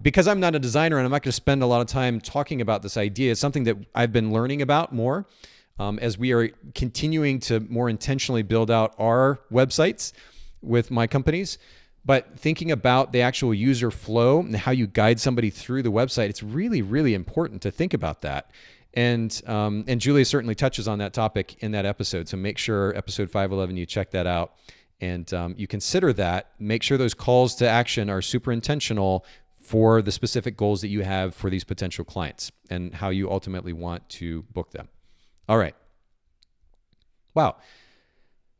Because I'm not a designer and I'm not going to spend a lot of time talking about this idea, it's something that I've been learning about more. As we are continuing to more intentionally build out our websites with my companies, but thinking about the actual user flow and how you guide somebody through the website, it's really, really important to think about that. And Julia certainly touches on that topic in that episode. So make sure episode 511, you check that out and you consider that. Make sure those calls to action are super intentional for the specific goals that you have for these potential clients and how you ultimately want to book them. All right. Wow.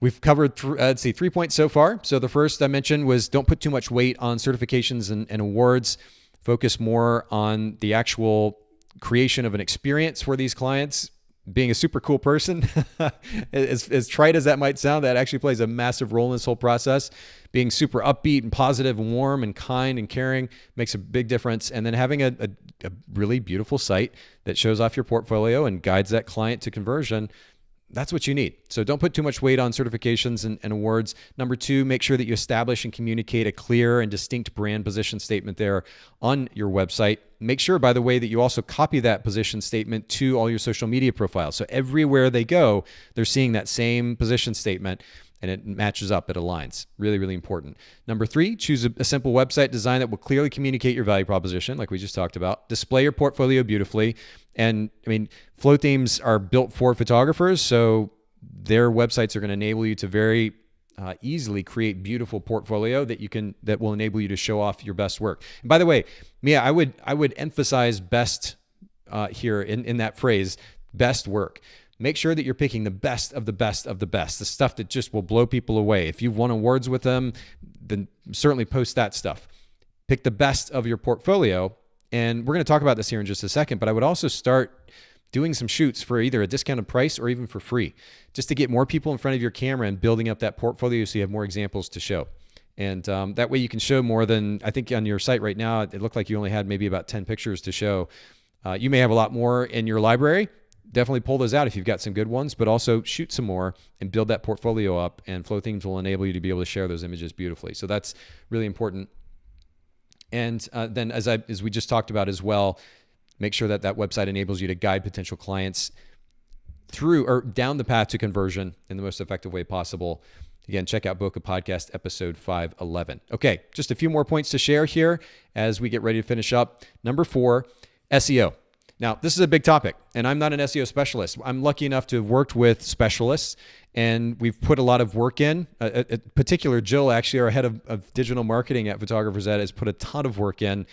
We've covered, 3 points so far. So the first I mentioned was don't put too much weight on certifications and awards. Focus more on the actual creation of an experience for these clients. Being a super cool person, as trite as that might sound, that actually plays a massive role in this whole process. Being super upbeat and positive and warm and kind and caring makes a big difference. And then having a really beautiful site that shows off your portfolio and guides that client to conversion, that's what you need. So don't put too much weight on certifications and awards. Number 2, make sure that you establish and communicate a clear and distinct brand position statement there on your website. Make sure, by the way, that you also copy that position statement to all your social media profiles. So everywhere they go, they're seeing that same position statement and it matches up, it aligns. Really, really important. Number 3, choose a simple website design that will clearly communicate your value proposition, like we just talked about. Display your portfolio beautifully. And I mean, flow themes are built for photographers, so their websites are going to enable you to very easily create beautiful portfolio that will enable you to show off your best work. And by the way, Mia, I would emphasize best here in that phrase, best work. Make sure that you're picking the best of the best of the best, the stuff that just will blow people away. If you've won awards with them, then certainly post that stuff. Pick the best of your portfolio. And we're going to talk about this here in just a second, but I would also start doing some shoots for either a discounted price or even for free, just to get more people in front of your camera and building up that portfolio so you have more examples to show. And that way you can show more than, I think on your site right now, it looked like you only had maybe about 10 pictures to show. You may have a lot more in your library. Definitely pull those out if you've got some good ones, but also shoot some more and build that portfolio up, and flow themes will enable you to be able to share those images beautifully. So that's really important. And then as we just talked about as well, make sure that website enables you to guide potential clients through or down the path to conversion in the most effective way possible. Again, check out Bokeh Podcast episode 511. Okay, just a few more points to share here as we get ready to finish up. Number 4, SEO. Now, this is a big topic, and I'm not an SEO specialist. I'm lucky enough to have worked with specialists, and we've put a lot of work in. In particular, Jill, actually, our head of digital marketing at Photographers Ed, has put a ton of work in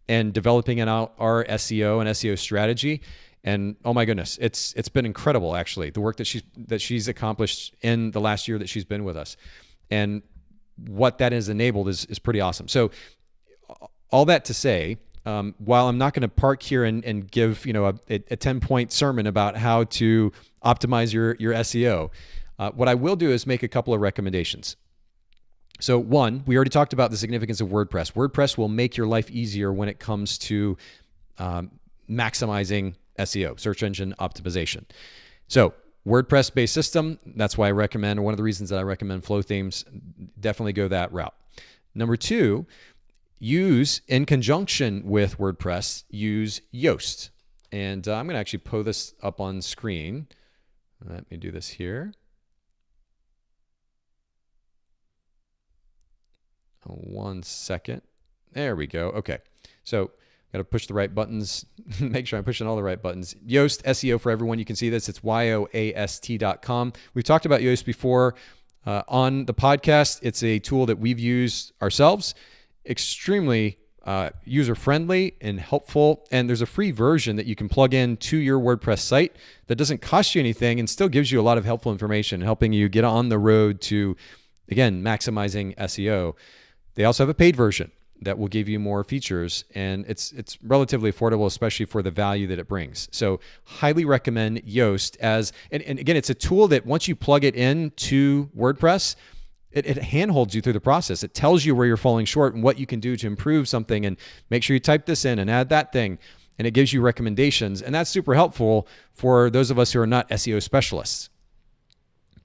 developing our SEO and SEO strategy. And oh my goodness, it's been incredible, actually, the work that she's accomplished in the last year that she's been with us. And what that has enabled is pretty awesome. So all that to say, while I'm not going to park here and give a 10-point sermon about how to optimize your SEO, what I will do is make a couple of recommendations. So 1, we already talked about the significance of WordPress. WordPress will make your life easier when it comes to maximizing SEO, search engine optimization. So WordPress-based system, that's why I recommend, or one of the reasons that I recommend flow themes, definitely go that route. Number 2, use, in conjunction with WordPress, use Yoast. And I'm going to actually pull this up on screen. Let me do this here. One second. There we go. Okay. So got to push the right buttons. Make sure I'm pushing all the right buttons. Yoast SEO for everyone. You can see this. It's yoast.com. We've talked about Yoast before on the podcast. It's a tool that we've used ourselves. Extremely user-friendly and helpful. And there's a free version that you can plug in to your WordPress site that doesn't cost you anything and still gives you a lot of helpful information, helping you get on the road to, again, maximizing SEO. They also have a paid version that will give you more features, and it's relatively affordable, especially for the value that it brings. So highly recommend Yoast as, and again, it's a tool that once you plug it into WordPress, it handholds you through the process. It tells you where you're falling short and what you can do to improve something, and make sure you type this in and add that thing, and it gives you recommendations. And that's super helpful for those of us who are not SEO specialists.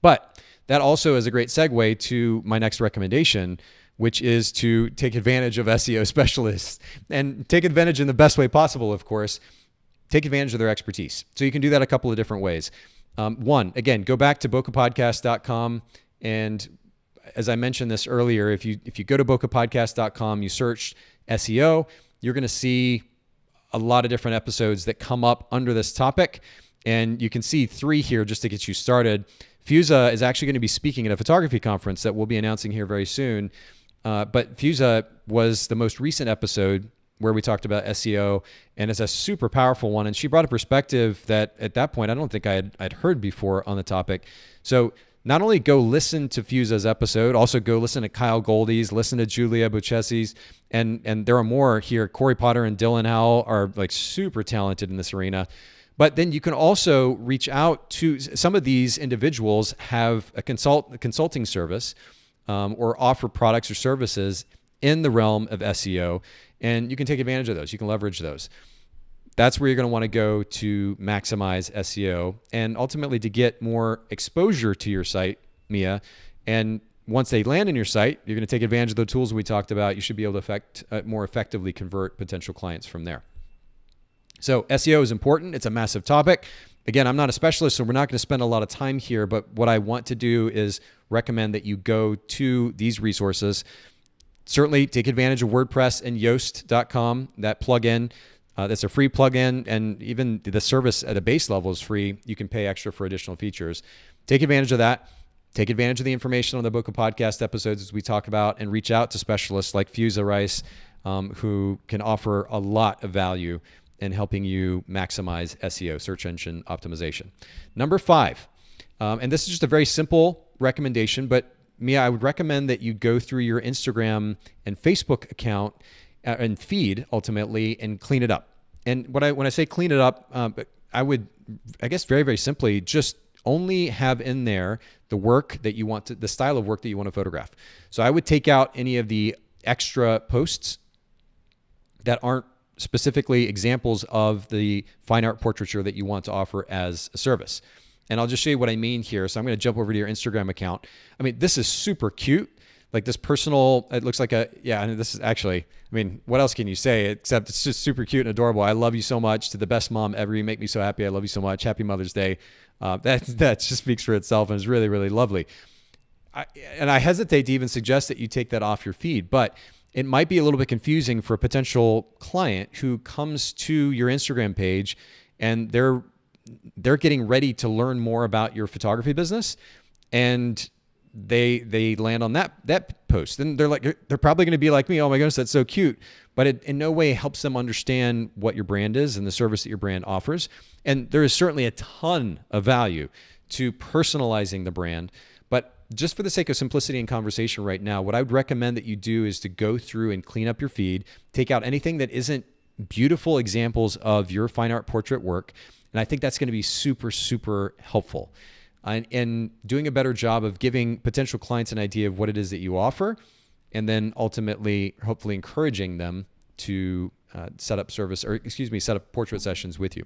But that also is a great segue to my next recommendation, which is to take advantage of SEO specialists, and take advantage in the best way possible, of course. Take advantage of their expertise. So you can do that a couple of different ways. One, again, go back to bokehpodcast.com, and as I mentioned this earlier, if you go to bokehpodcast.com, you search SEO, you're going to see a lot of different episodes that come up under this topic, and you can see 3 here just to get you started. Fusa is actually going to be speaking at a photography conference that we'll be announcing here very soon. But Fusa was the most recent episode where we talked about SEO, and it's a super powerful one. And she brought a perspective that at that point I don't think I'd heard before on the topic. So not only go listen to Fusa's episode, also go listen to Kyle Goldie's, listen to Julia Buchesi's, and there are more here. Corey Potter and Dylan Howell are like super talented in this arena. But then you can also reach out to some of these individuals, have a consulting service, or offer products or services in the realm of SEO, and you can take advantage of those. You can leverage those. That's where you're going to want to go to maximize SEO and ultimately to get more exposure to your site, Mia. And once they land in your site, you're going to take advantage of the tools we talked about. You should be able to more effectively convert potential clients from there. So SEO is important. It's a massive topic. Again, I'm not a specialist, so we're not going to spend a lot of time here, but what I want to do is recommend that you go to these resources. Certainly take advantage of WordPress and Yoast.com, that plugin. That's a free plugin, and even the service at a base level is free. You can pay extra for additional features. Take advantage of that. Take advantage of the information on the Book of Podcast episodes as we talk about, and reach out to specialists like Fusa Rice, who can offer a lot of value in helping you maximize SEO, search engine optimization. Number 5, and this is just a very simple recommendation, but Mia, I would recommend that you go through your Instagram and Facebook account and feed ultimately and clean it up. And when I say clean it up, I guess very, very simply, just only have in there the work that you want to, the style of work that you want to photograph. So I would take out any of the extra posts that aren't specifically examples of the fine art portraiture that you want to offer as a service. And I'll just show you what I mean here. So I'm going to jump over to your Instagram account. I mean, this is super cute. Like this personal, it looks like and this is actually, I mean, what else can you say except it's just super cute and adorable. I love you so much. To the best mom ever. You make me so happy. I love you so much. Happy Mother's Day. That just speaks for itself and is really, really lovely. I hesitate to even suggest that you take that off your feed, but it might be a little bit confusing for a potential client who comes to your Instagram page and they're getting ready to learn more about your photography business, and they land on that post. And they're probably going to be like me, oh my goodness, that's so cute. But it in no way helps them understand what your brand is and the service that your brand offers. And there is certainly a ton of value to personalizing the brand. But just for the sake of simplicity and conversation right now, what I would recommend that you do is to go through and clean up your feed, take out anything that isn't beautiful examples of your fine art portrait work. And I think that's going to be super, super helpful in doing a better job of giving potential clients an idea of what it is that you offer, and then ultimately, hopefully encouraging them to set up portrait sessions with you.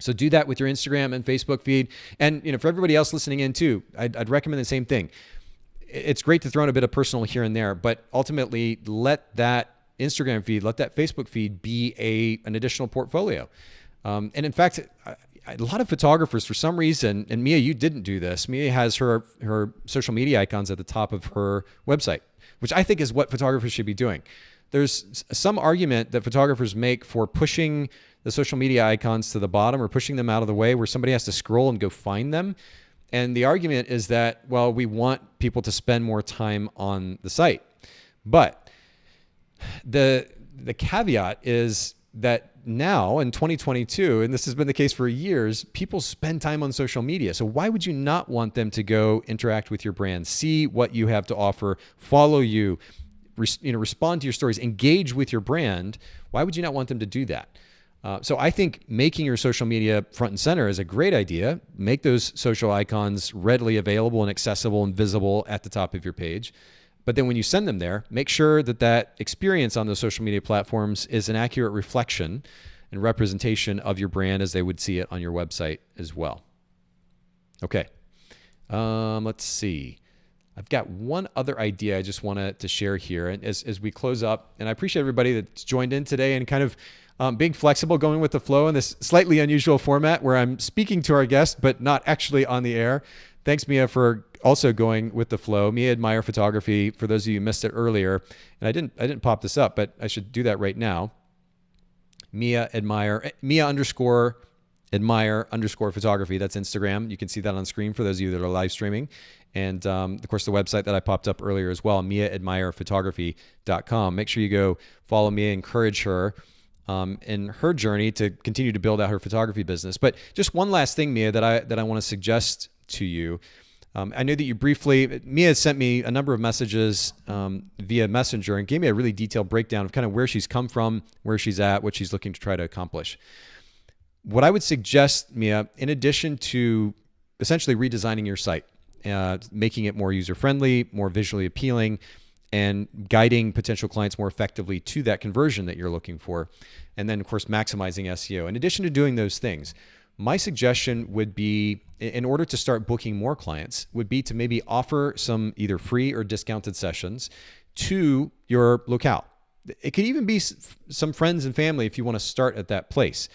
So do that with your Instagram and Facebook feed. And for everybody else listening in too, I'd recommend the same thing. it's great to throw in a bit of personal here and there, but ultimately let that Instagram feed, let that Facebook feed be an additional portfolio. And in fact, a lot of photographers, for some reason, and Mia, you didn't do this. Mia has her social media icons at the top of her website, which I think is what photographers should be doing. There's some argument that photographers make for pushing the social media icons to the bottom or pushing them out of the way where somebody has to scroll and go find them. And the argument is that, well, we want people to spend more time on the site. But the caveat is that now in 2022, and this has been the case for years, people spend time on social media. So why would you not want them to go interact with your brand, see what you have to offer, follow you, respond to your stories, engage with your brand? Why would you not want them to do that? So I think making your social media front and center is a great idea. Make those social icons readily available and accessible and visible at the top of your page. But then when you send them there, make sure that that experience on those social media platforms is an accurate reflection and representation of your brand as they would see it on your website as well. Okay, let's see. I've got one other idea I just wanted to share here. And as we close up, and I appreciate everybody that's joined in today and kind of being flexible, going with the flow in this slightly unusual format where I'm speaking to our guest, but not actually on the air. Thanks, Mia, for also going with the flow. Mia Admire Photography, for those of you who missed it earlier, and I didn't pop this up, but I should do that right now. Mia _Admire _photography. That's Instagram. You can see that on screen for those of you that are live streaming. And of course, the website that I popped up earlier as well, miaadmirephotography.com. Make sure you go follow Mia, encourage her in her journey to continue to build out her photography business. But just one last thing, Mia, that I want to suggest to you. I know that you Mia sent me a number of messages via Messenger and gave me a really detailed breakdown of kind of where she's come from, where she's at, what she's looking to try to accomplish. What I would suggest, Mia, in addition to essentially redesigning your site, making it more user-friendly, more visually appealing, and guiding potential clients more effectively to that conversion that you're looking for, and then, of course, maximizing SEO. In addition to doing those things, my suggestion would be, in order to start booking more clients, would be to maybe offer some either free or discounted sessions to your locale. It could even be some friends and family if you want to start at that place.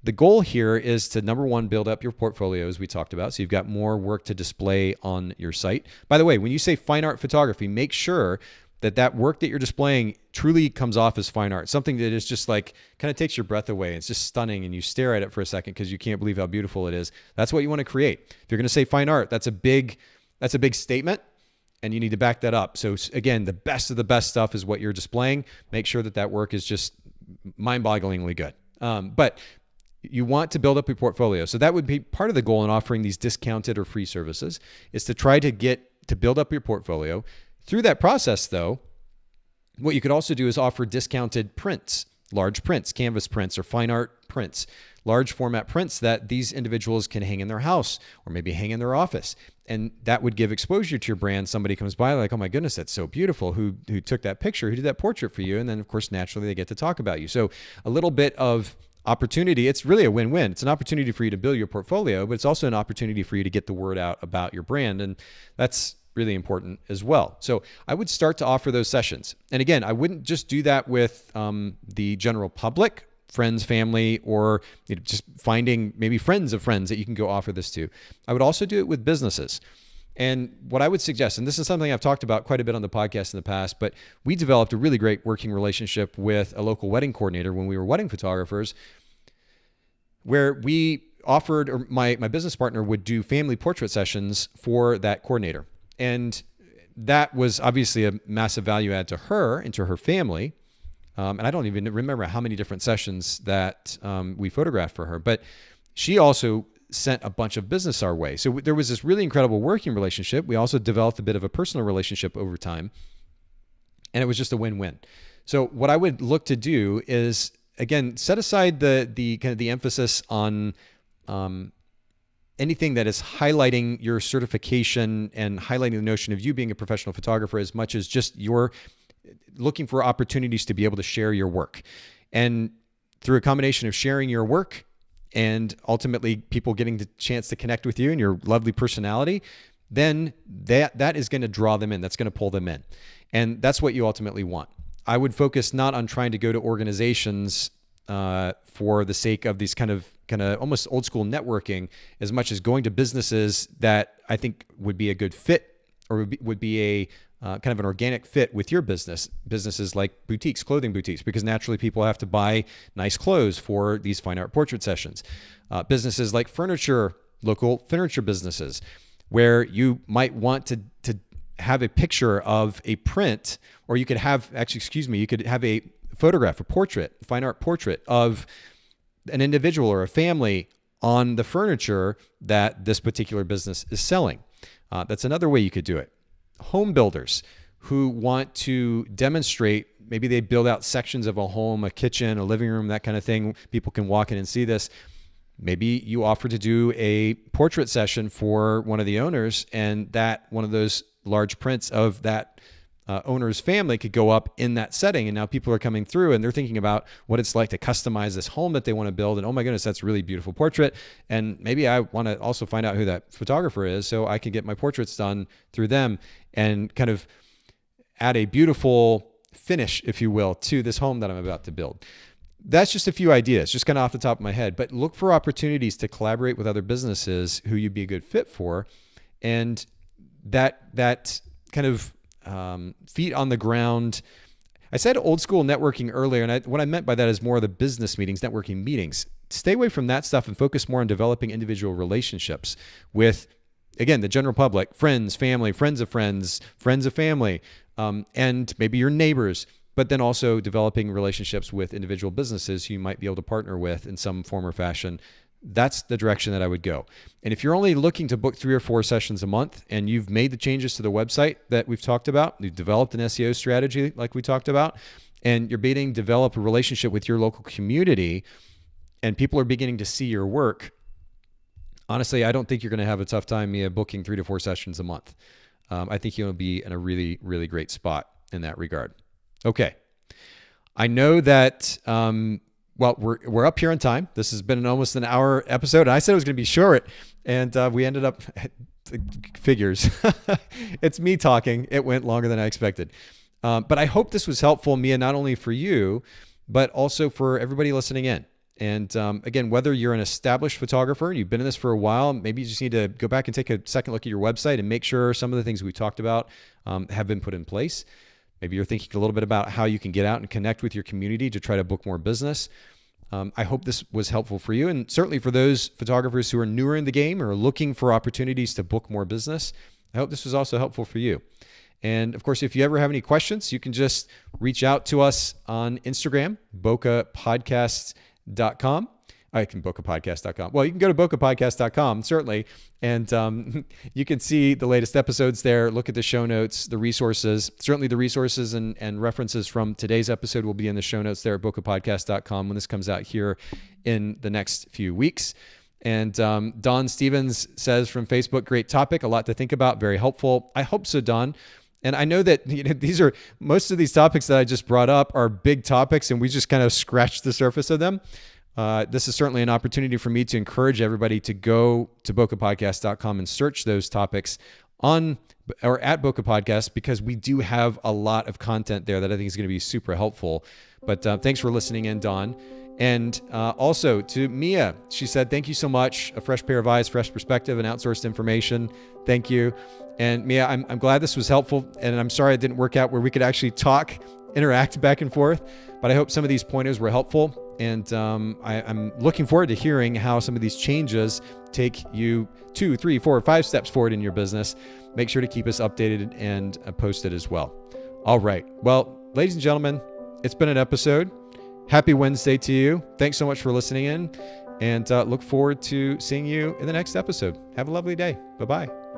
The goal here is to, number one, build up your portfolio, as we talked about, so you've got more work to display on your site. By the way, when you say fine art photography, make sure that that work that you're displaying truly comes off as fine art, something that is just like kind of takes your breath away. It's just stunning, and you stare at it for a second because you can't believe how beautiful it is. That's what you want to create. If you're going to say fine art, that's a big statement, and you need to back that up. So again, the best of the best stuff is what you're displaying. Make sure that that work is just mind-bogglingly good. But you want to build up your portfolio. So that would be part of the goal in offering these discounted or free services, is to try to build up your portfolio. Through that process, though, what you could also do is offer discounted prints, large prints, canvas prints, or fine art prints, large format prints that these individuals can hang in their house or maybe hang in their office. And that would give exposure to your brand. Somebody comes by like, oh my goodness, that's so beautiful. Who took that picture? Who did that portrait for you? And then, of course, naturally they get to talk about you. So a little bit of opportunity. It's really a win-win. It's an opportunity for you to build your portfolio, but it's also an opportunity for you to get the word out about your brand. And that's really important as well. So I would start to offer those sessions. And again, I wouldn't just do that with the general public, friends, family, or just finding maybe friends of friends that you can go offer this to. I would also do it with businesses. And what I would suggest, and this is something I've talked about quite a bit on the podcast in the past, but we developed a really great working relationship with a local wedding coordinator when we were wedding photographers, where we offered, or my business partner would do family portrait sessions for that coordinator. And that was obviously a massive value add to her and to her family. And I don't even remember how many different sessions that we photographed for her, but she also sent a bunch of business our way. So there was this really incredible working relationship. We also developed a bit of a personal relationship over time, and it was just a win-win. So what I would look to do is, again, set aside the kind of the emphasis on anything that is highlighting your certification and highlighting the notion of you being a professional photographer, as much as just you're looking for opportunities to be able to share your work. And through a combination of sharing your work and ultimately people getting the chance to connect with you and your lovely personality, then that is going to draw them in. That's going to pull them in. And that's what you ultimately want. I would focus not on trying to go to organizations for the sake of these kind of almost old school networking, as much as going to businesses that I think would be a good fit, or would be a kind of an organic fit with your business. Businesses like boutiques, clothing boutiques, because naturally people have to buy nice clothes for these fine art portrait sessions. Businesses like local furniture businesses, where you might want to have a picture of a print, or you could have, you could have a photograph, a portrait, fine art portrait of an individual or a family on the furniture that this particular business is selling. That's another way you could do it. Home builders who want to demonstrate, maybe they build out sections of a home, a kitchen, a living room, that kind of thing. People can walk in and see this. Maybe you offer to do a portrait session for one of the owners, and that one of those large prints of that owner's family could go up in that setting. And now people are coming through and they're thinking about what it's like to customize this home that they want to build. And oh my goodness, that's a really beautiful portrait. And maybe I want to also find out who that photographer is, so I can get my portraits done through them and kind of add a beautiful finish, if you will, to this home that I'm about to build. That's just a few ideas, just kind of off the top of my head. But look for opportunities to collaborate with other businesses who you'd be a good fit for. And that kind of feet on the ground. I said old school networking earlier, and what I meant by that is more of the business meetings, networking meetings. Stay away from that stuff and focus more on developing individual relationships with, again, the general public, friends, family, friends of friends, friends of family, and maybe your neighbors, but then also developing relationships with individual businesses who you might be able to partner with in some form or fashion. That's the direction that I would go. And if you're only looking to book 3 or 4 sessions a month, and you've made the changes to the website that we've talked about, you've developed an SEO strategy like we talked about, and you're beginning to develop a relationship with your local community, and people are beginning to see your work, honestly, I don't think you're going to have a tough time booking 3 to 4 sessions a month. I think you'll be in a really, really great spot in that regard. Okay. I know that, well, we're up here on time. This has been almost an hour episode. And I said it was going to be short, and we ended up figures. It's me talking. It went longer than I expected. But I hope this was helpful, Mia, not only for you, but also for everybody listening in. And again, whether you're an established photographer, you've been in this for a while, maybe you just need to go back and take a second look at your website and make sure some of the things we talked about have been put in place. Maybe you're thinking a little bit about how you can get out and connect with your community to try to book more business. I hope this was helpful for you. And certainly for those photographers who are newer in the game or looking for opportunities to book more business, I hope this was also helpful for you. And of course, if you ever have any questions, you can just reach out to us on Instagram, bokehpodcast.com. I can bokehpodcast.com. Well, you can go to bokehpodcast.com, certainly, and you can see the latest episodes there. Look at the show notes, the resources. Certainly the resources and references from today's episode will be in the show notes there at bokehpodcast.com when this comes out here in the next few weeks. And Don Stevens says from Facebook, great topic, a lot to think about, very helpful. I hope so, Don. And I know that most of these topics that I just brought up are big topics, and we just kind of scratched the surface of them. This is certainly an opportunity for me to encourage everybody to go to bokehpodcast.com and search those topics on or at Bokeh Podcast, because we do have a lot of content there that I think is going to be super helpful. But thanks for listening in, Don. And also to Mia, she said, thank you so much. A fresh pair of eyes, fresh perspective, and outsourced information. Thank you. And Mia, I'm glad this was helpful. And I'm sorry it didn't work out where we could actually interact back and forth. But I hope some of these pointers were helpful. And I'm looking forward to hearing how some of these changes take you 2, 3, 4, 5 steps forward in your business. Make sure to keep us updated and posted as well. All right. Well, ladies and gentlemen, it's been an episode. Happy Wednesday to you. Thanks so much for listening in, and look forward to seeing you in the next episode. Have a lovely day. Bye-bye.